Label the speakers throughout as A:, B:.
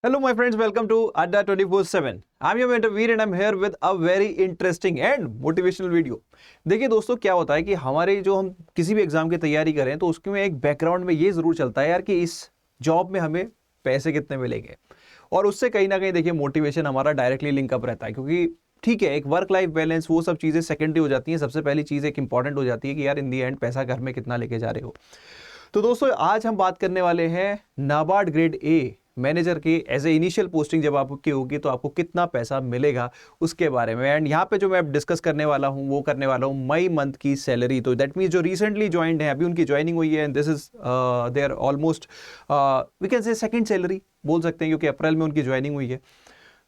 A: Hello, my friends. Welcome to Adda 24/7. I'm your mentor Veer and I'm here with a very interesting and motivational video. देखिए दोस्तों, क्या होता है कि हमारे जो हम किसी भी एग्जाम की तैयारी करें तो उसके में एक बैकग्राउंड में ये जरूर चलता है यार कि इस जॉब में हमें पैसे कितने मिलेंगे, और उससे कहीं ना कहीं देखिए मोटिवेशन हमारा डायरेक्टली लिंकअप रहता है। क्योंकि ठीक है, एक वर्क लाइफ बैलेंस वो सब चीज़ें सेकेंडरी हो जाती हैं, सबसे पहली चीज़ एक इंपॉर्टेंट हो जाती है कि यार इन दी एंड पैसा घर में कितना लेके जा रहे हो। तो दोस्तों आज हम बात करने वाले हैं नाबार्ड ग्रेड ए मैनेजर की एज ए इनिशियल पोस्टिंग जब आपकी होगी तो आपको कितना पैसा मिलेगा उसके बारे में। एंड यहाँ पे जो मैं डिस्कस करने वाला हूँ वो करने वाला हूँ मई मंथ की सैलरी। तो दैट मीन्स जो रिसेंटली ज्वाइंड है, अभी उनकी ज्वाइनिंग हुई है, and this is there almost we can say second salary बोल सकते हैं, क्योंकि अप्रैल में उनकी ज्वाइनिंग हुई है।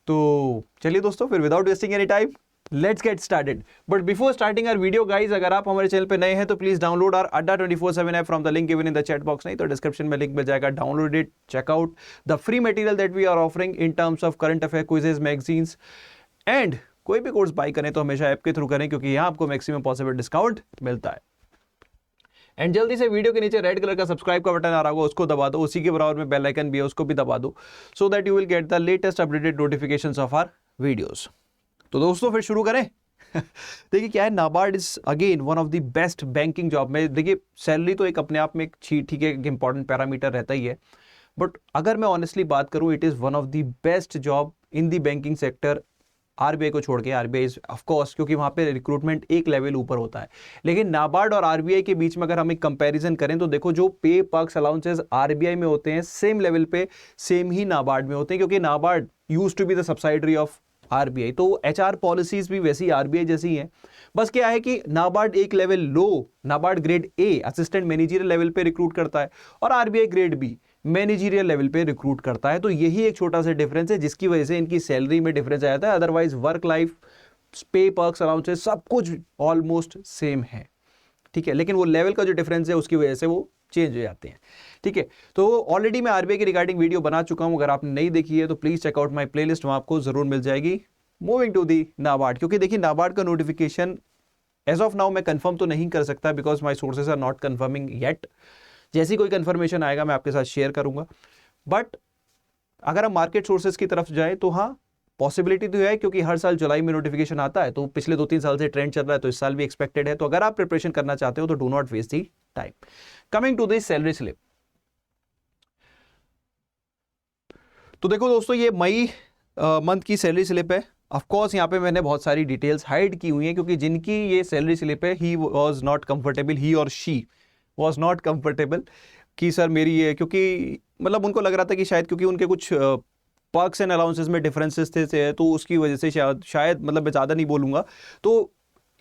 A: तो चलिए दोस्तों, फिर without wasting any time let's get started. But before starting our video guys, अगर आप हमारे चैनल पे नए हैं तो please download our Adda 24/7 app from the link given in the chat box. नहीं तो डिस्क्रिप्शन में लिंक मिल जाएगा, download it, check out the free material that we are offering in terms of current affair, quizzes, magazines and कोई भी course by करें तो हमेशा ऐप के थ्रू करें, क्योंकि यहाँ आपको मैक्सिमम पॉसिबल डिस्काउंट मिलता है। एंड जल्दी से वीडियो के नीचे रेड कलर का सब्सक्राइब का बटन आ रहा होगा, उसको दबा दो, उसी के बराबर में बेल आइकन भी है, उसको भी दबा दो, so that you will get the latest updated notifications of our videos. तो दोस्तों फिर शुरू करें। देखिए क्या है, NABARD is again one of the best banking job में। देखिए सैलरी तो एक अपने आप में एक ठीक है, एक इंपॉर्टेंट पैरामीटर रहता ही है, बट अगर मैं ऑनेस्टली बात करूं, it is one of the best job in the banking sector. RBI को छोड़ के, आरबीआई इज ऑफ कोर्स, क्योंकि वहां पे रिक्रूटमेंट एक लेवल ऊपर होता है, लेकिन नाबार्ड और आरबीआई के बीच में अगर हम एक कंपैरिजन करें तो देखो जो पे पर्क्स अलाउंसेस आरबीआई में होते हैं सेम लेवल पे सेम ही नाबार्ड में होते हैं, क्योंकि NABARD used to be the subsidiary of RBI. तो एचआर पॉलिसीज भी वैसी आरबीआई जैसी हैं, बस क्या है कि नाबार्ड एक level low, NABARD grade A assistant managerial level पे रिक्रूट करता है, और RBI grade B managerial level पे रिक्रूट करता है। तो यही एक छोटा सा डिफरेंस है जिसकी वजह से इनकी सैलरी में डिफरेंस आ जाता है। अदरवाइज वर्क लाइफ, पे पर्क्स, अलाउंसेस सब कुछ ऑलमोस्ट सेम है, ठीक है, लेकिन वो लेवल का जो डिफरेंस है उसकी वजह से वो चेंज हो जाते हैं, ठीक है। तो ऑलरेडी मैं आरबीआई की रिगार्डिंग वीडियो बना चुका हूं, अगर आपने नहीं देखी है तो प्लीज चेकआउट माय प्लेलिस्ट, वहां आपको जरूर मिल जाएगी। मूविंग टू दी नाबार्ड, क्योंकि देखिए नाबार्ड का नोटिफिकेशन एज ऑफ नाउ मैं कंफर्म तो नहीं कर सकता, because my sources are not confirming yet. जैसी कोई कंफर्मेशन आएगा मैं आपके साथ शेयर करूंगा। बट अगर हम मार्केट सोर्सेज की तरफ जाए तो हाँ, पॉसिबिलिटी तो है, क्योंकि हर साल जुलाई में नोटिफिकेशन आता है, तो पिछले 2-3 साल से ट्रेंड चल रहा है, तो इस साल भी एक्सपेक्टेड है। तो अगर आप प्रिपरेशन करना चाहते हो तो do not waste the time. Coming to this salary slip, तो देखो दोस्तों ये मई मंथ की सैलरी स्लिप है। ऑफ कोर्स यहाँ पे मैंने बहुत सारी डिटेल्स हाइड की हुई हैं, क्योंकि जिनकी ये सैलरी स्लिप है ही वाज नॉट कंफर्टेबल, ही और शी वाज नॉट कंफर्टेबल कि सर मेरी ये, क्योंकि मतलब उनको लग रहा था कि शायद क्योंकि उनके कुछ पर्क्स एंड अलाउंसेस में डिफरेंसेस थे, तो उसकी वजह से शायद मतलब मैं ज़्यादा नहीं बोलूँगा, तो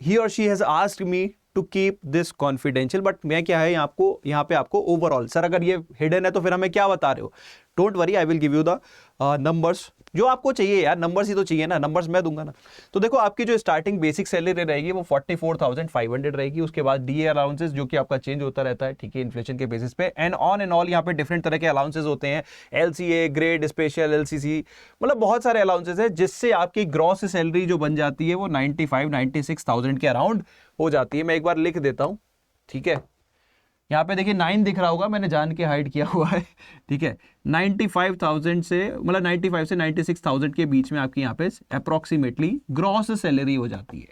A: ही और she has asked me to keep this confidential. But मैं क्या है यहाँ पे आपको ओवरऑल, सर अगर ये हिडन है तो फिर हमें क्या बता रहे हो, don't worry, I will give you the numbers जो आपको चाहिए यार, नंबर्स ही तो चाहिए ना, नंबर्स मैं दूंगा ना। तो देखो आपकी जो स्टार्टिंग बेसिक सैलरी रहेगी वो 44,500 रहेगी। उसके बाद डीए अलाउंसेस जो कि आपका चेंज होता रहता है, ठीक है, इन्फ्लेशन के बेसिस पे, एंड ऑन एंड ऑल यहाँ पे डिफरेंट तरह के अलाउंसेस होते हैं, एलसीए, ग्रेड, स्पेशल, एलसीसी, मतलब बहुत सारे अलाउंसेस है, जिससे आपकी ग्रॉस सैलरी जो बन जाती है वो 95-96,000 के अराउंड हो जाती है। मैं एक बार लिख देता हूँ, ठीक है, यहाँ पे देखिए 9 दिख रहा होगा, मैंने जान के हाइड किया हुआ है, ठीक है। 95,000 से मतलब 95 से 96,000 के बीच में आपकी यहाँ पे अप्रोक्सीमेटली ग्रॉस सैलरी हो जाती है।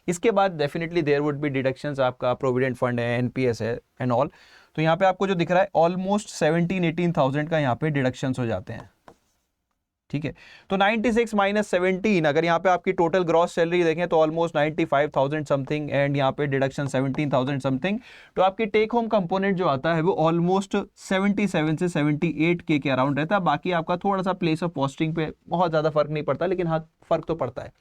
A: इसके बाद definitely there would be deductions, आपका प्रोविडेंट फंड है, एनपीएस है एंड ऑल। तो यहाँ पे आपको जो दिख रहा है ऑलमोस्ट 17-18,000 का यहाँ पे डिडक्शंस हो जाते हैं, ठीक है। तो 96 माइनस 17, अगर यहाँ पे आपकी टोटल ग्रॉस सैलरी देखें तो ऑलमोस्ट 95,000 समथिंग, एंड यहाँ पे डिडक्शन 17,000 समथिंग। तो आपकी टेक होम कंपोनेंट जो आता है वो ऑलमोस्ट 77 से 78 के अराउंड रहता है। बाकी आपका थोड़ा सा प्लेस ऑफ पोस्टिंग पे बहुत ज़्यादा फर्क नहीं पड़ता, लेकिन हाँ फर्क तो पड़ता है।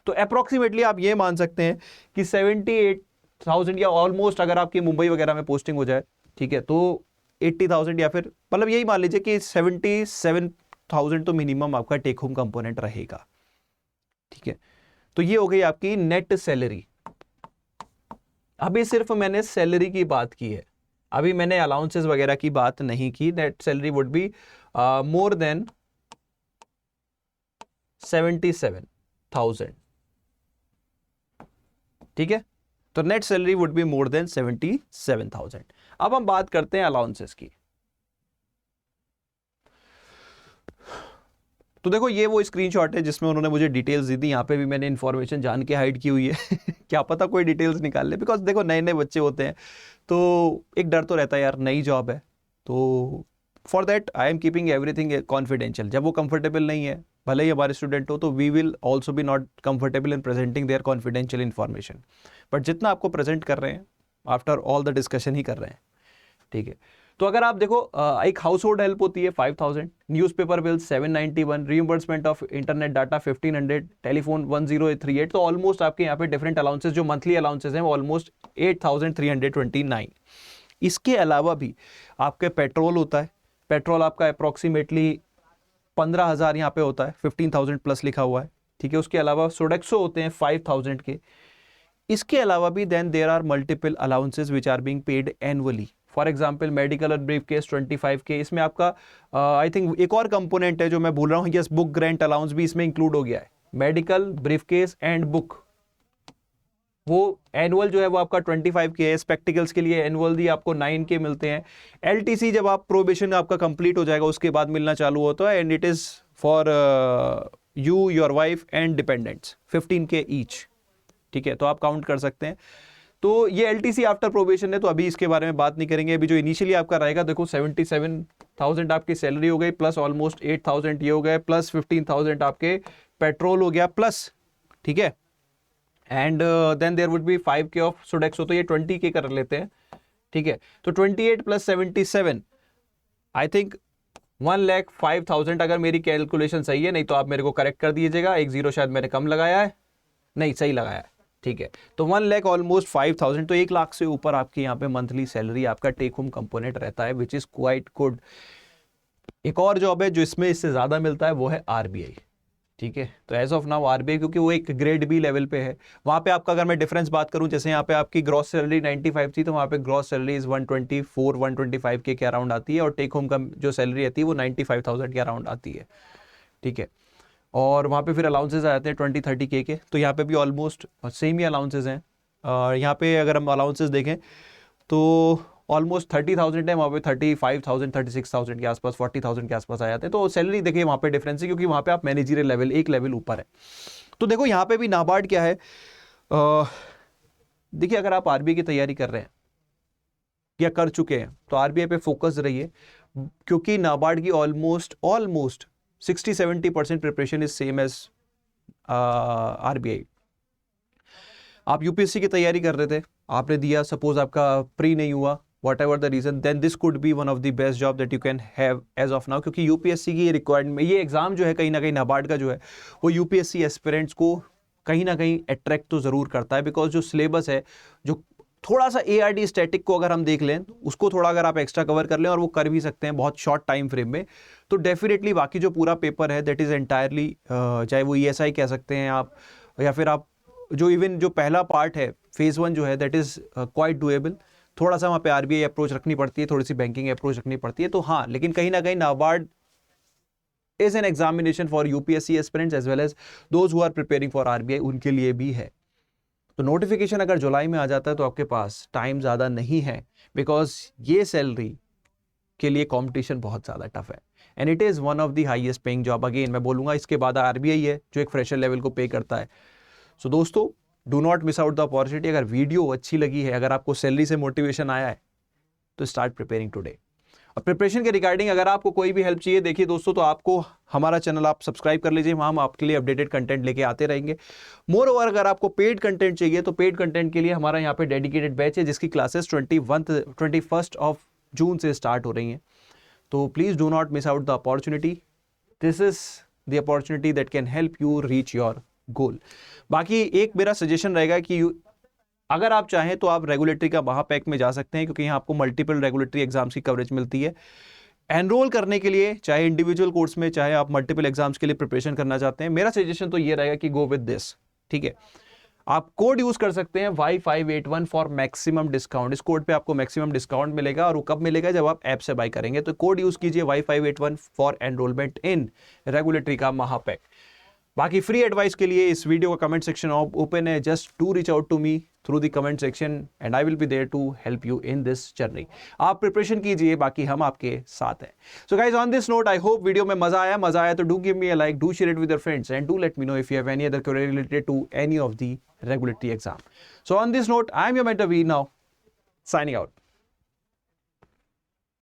A: तो अप्रोक्सीमेटली आप ये मान सकते हैं कि 78,000 या ऑलमोस्ट, अगर आपकी मुंबई वगैरह में पोस्टिंग हो जाए, ठीक है, तो 80,000 या फिर मतलब यही मान लीजिए कि 77,000 तो मिनिमम आपका टेक होम कंपोनेंट रहेगा, ठीक है। तो ये हो गई आपकी नेट सैलरी। अभी सिर्फ मैंने सैलरी की बात की है, अभी मैंने अलाउंसेस वगैरह की बात नहीं की। Net salary would be more than 77,000, ठीक है। तो net salary would be more than 77,000। अब हम बात करते हैं अलाउंसेस की। तो देखो ये वो स्क्रीनशॉट है जिसमें उन्होंने मुझे डिटेल्स दी थी। यहाँ पे भी मैंने इन्फॉर्मेशन जान के हाइड की हुई है क्या पता कोई डिटेल्स निकाल ले, बिकॉज देखो नए नए बच्चे होते हैं तो एक डर तो रहता है यार, नई जॉब है, तो for that I am keeping everything confidential. जब वो कंफर्टेबल नहीं है, भले ही हमारे स्टूडेंट हो, तो we will also be not comfortable in presenting their confidential information, but जितना आपको प्रेजेंट कर रहे हैं आफ्टर ऑल द डिस्कशन ही कर रहे हैं, ठीक है। तो अगर आप देखो एक हाउस होल्ड हेल्प होती है 5000, newspaper bill 791, reimbursement of internet data 1500, telephone 1038, तो ऑलमोस्ट आपके यहाँ पे डिफरेंट अलाउंसेस जो मंथली अलाउंसेस हैं वो ऑलमोस्ट 8329। इसके अलावा भी आपके पेट्रोल होता है, पेट्रोल आपका अप्रॉक्सीमेटली 15,000 यहाँ पे होता है, 15,000 प्लस लिखा हुआ है, ठीक है। उसके अलावा सोडेक्सो होते हैं 5,000 के। इसके अलावा भी then there are multiple allowances which are being paid annually. For example medical और ब्रीफ केस 25 के, इसमें आपका आई थिंक एक और कंपोनेंट है जो मैं भूल रहा हूँ, यस बुक ग्रांट अलाउंस भी इसमें इंक्लूड हो गया है। Medical, brief case and book, वो एनुअल जो है वो आपका 25 के है। स्पेक्टिकल्स के लिए एनुअल दी आपको 9 के मिलते हैं। एलटीसी जब आप प्रोबेशन आपका कंप्लीट हो जाएगा उसके बाद मिलना चालू होता है, and it is for you, your wife and dependents 15 के ईच, ठीक है। तो आप काउंट कर सकते हैं। तो ये एलटीसी आफ्टर प्रोबेशन है, तो अभी इसके बारे में बात नहीं करेंगे। अभी जो इनिशियली आपका रहेगा, देखो 77,000 आपकी सैलरी हो गई, प्लस ऑलमोस्ट 8,000 ये हो गए, प्लस 15,000 आपके पेट्रोल हो गया प्लस, ठीक है। And then there would be 5K of Sodexo, तो ये 20K कर लेते हैं, ठीक है। तो 28 प्लस 77 आई थिंक 1,05,000, अगर मेरी कैलकुलेशन सही है, नहीं तो आप मेरे को करेक्ट कर दीजिएगा। एक जीरो शायद मैंने कम लगाया है, नहीं सही लगाया है, ठीक है। तो 1,00,000 ऑलमोस्ट 5,000, तो 1,00,000 से ऊपर आपके यहाँ पे मंथली सैलरी आपका टेक होम कंपोनेंट रहता है, विच इज क्वाइट गुड। एक और जॉब है जो इसमें इससे ज्यादा मिलता है, वो है आरबीआई, ठीक है। तो एज ऑफ नाउ आरबीआई, क्योंकि वो एक ग्रेड बी लेवल पे है, वहां पे आपका अगर मैं डिफरेंस बात करूं, जैसे यहाँ पे आपकी ग्रॉस सैलरी 95 थी, तो वहां पे ग्रॉस सैलरी 124-125 के अराउंड आती है, और टेक होम का जो सैलरी आती है वो 95,000 के अराउंड आती है, ठीक है। और वहाँ पे फिर अलाउंसेस आ जाते हैं 20-30K के, तो यहाँ पे भी ऑलमोस्ट सेम ही अलाउंसेस हैं। यहाँ पे अगर हम अलाउंसेस देखें तो ऑलमोस्ट 30,000 है, वहाँ पे 35,000, 36,000 के आसपास, 40,000 के आसपास आ जाते हैं। तो सैलरी देखिए वहाँ पे डिफरेंस है, क्योंकि वहाँ पे आप मैनेजरियल लेवल एक लेवल ऊपर है। तो देखो यहाँ पे भी नाबार्ड क्या है, देखिए अगर आप आरबीआई की तैयारी कर रहे हैं या कर चुके हैं, तो आरबीआई पे फोकस रहिए, क्योंकि नाबार्ड की almost 60-70% preparation is same as RBI. आप यूपीएससी की तैयारी कर रहे थे, आपने दिया, सपोज आपका प्री नहीं हुआ, whatever the reason, then this could be one of the best job that you can have as of now, क्योंकि यूपीएससी की रिक्वायरमेंट, ये एग्जाम जो है कहीं ना कहीं नाबार्ड का जो है वो यूपीएससी एस्पिरेंट्स को कहीं ना कहीं अट्रैक्ट तो जरूर करता है, बिकॉज जो सिलेबस है, जो थोड़ा सा एआरडी स्टैटिक को अगर हम देख लें, उसको थोड़ा अगर आप एक्स्ट्रा कवर कर लें, और वो कर भी सकते हैं बहुत शॉर्ट टाइम फ्रेम में, तो डेफिनेटली बाकी जो पूरा पेपर है दैट इज एंटायरली, चाहे वो ईएसआई कह सकते हैं आप, या फिर आप जो इवन जो पहला पार्ट है फेज 1 जो है, दैट इज क्वाइट डूएबल। थोड़ा सा वहाँ पे आरबीआई अप्रोच रखनी पड़ती है, थोड़ी सी बैंकिंग अप्रोच रखनी पड़ती है, तो हाँ, लेकिन कहीं ना कहीं NABARD is an examination for UPSC aspirants as well as those who are preparing for RBI, उनके लिए भी है। तो नोटिफिकेशन अगर जुलाई में आ जाता है तो आपके पास टाइम ज़्यादा नहीं है, बिकॉज ये सैलरी के लिए कंपटीशन बहुत ज़्यादा टफ है, and it is one of the highest paying job. Again मैं बोलूँगा, इसके बाद आरबीआई है जो एक फ्रेशर लेवल को पे करता है। सो दोस्तों, do not miss out the opportunity. अगर वीडियो अच्छी लगी है, अगर आपको सैलरी से मोटिवेशन आया है, तो स्टार्ट प्रिपेयरिंग टुडे। और प्रिपरेशन के रिगार्डिंग अगर आपको कोई भी हेल्प चाहिए, देखिए दोस्तों, तो आपको हमारा चैनल आप सब्सक्राइब कर लीजिए, वहाँ हम आपके लिए अपडेटेड कंटेंट लेके आते रहेंगे। मोर ओवर, अगर आपको पेड कंटेंट चाहिए, तो पेड कंटेंट के लिए हमारा यहाँ पे डेडिकेटेड बैच है, जिसकी क्लासेस 21st ऑफ जून से स्टार्ट हो रही हैं। तो please do not miss out the opportunity. This is the opportunity that can help you reach your goal. बाकी एक मेरा सजेशन रहेगा कि अगर आप चाहें तो आप रेगुलेटरी का महापैक में जा सकते हैं, क्योंकि यहाँ आपको मल्टीपल रेगुलेटरी एग्जाम्स की कवरेज मिलती है। एनरोल करने के लिए, चाहे इंडिविजुअल कोर्स में, चाहे आप मल्टीपल एग्जाम्स के लिए प्रिपरेशन करना चाहते हैं, मेरा सजेशन तो ये रहेगा कि गो विद दिस, ठीक है। आप कोड यूज कर सकते हैं Y581 फॉर मैक्सिमम डिस्काउंट। इस कोड पे आपको मैक्सिमम डिस्काउंट मिलेगा, और वो कब मिलेगा, जब आप ऐप से बाय करेंगे। तो कोड यूज कीजिए Y581 for enrolment in regulatory का महापैक। बाकी फ्री एडवाइस के लिए इस वीडियो का कमेंट सेक्शन ओपन है, just to reach out to me through the comment section and I will be there to help you in this journey. आप preparation कीजिए, बाकी हम आपके साथ हैं. So guys, on this note, I hope video में मजा आया तो do give me a like, do share it with your friends and do let me know if you have any other query related to any of the regulatory exam. So on this note, I am your mentor Veer now, signing out.